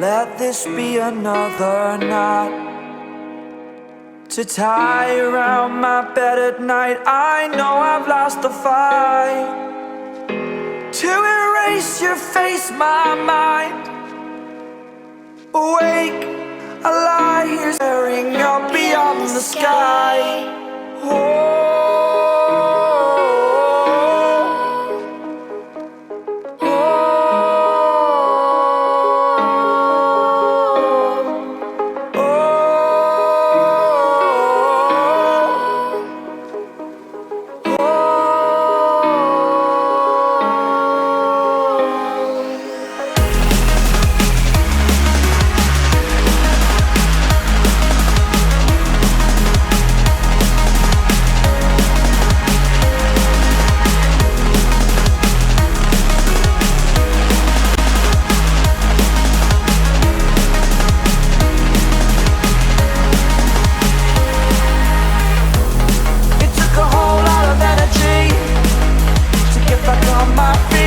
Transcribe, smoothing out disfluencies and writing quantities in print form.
Let this be another knot to tie around my bed at night. I know I've lost the fight to erase your face, my mind. Awake, I lie here staring up beyond the sky. Oh, back on my feet.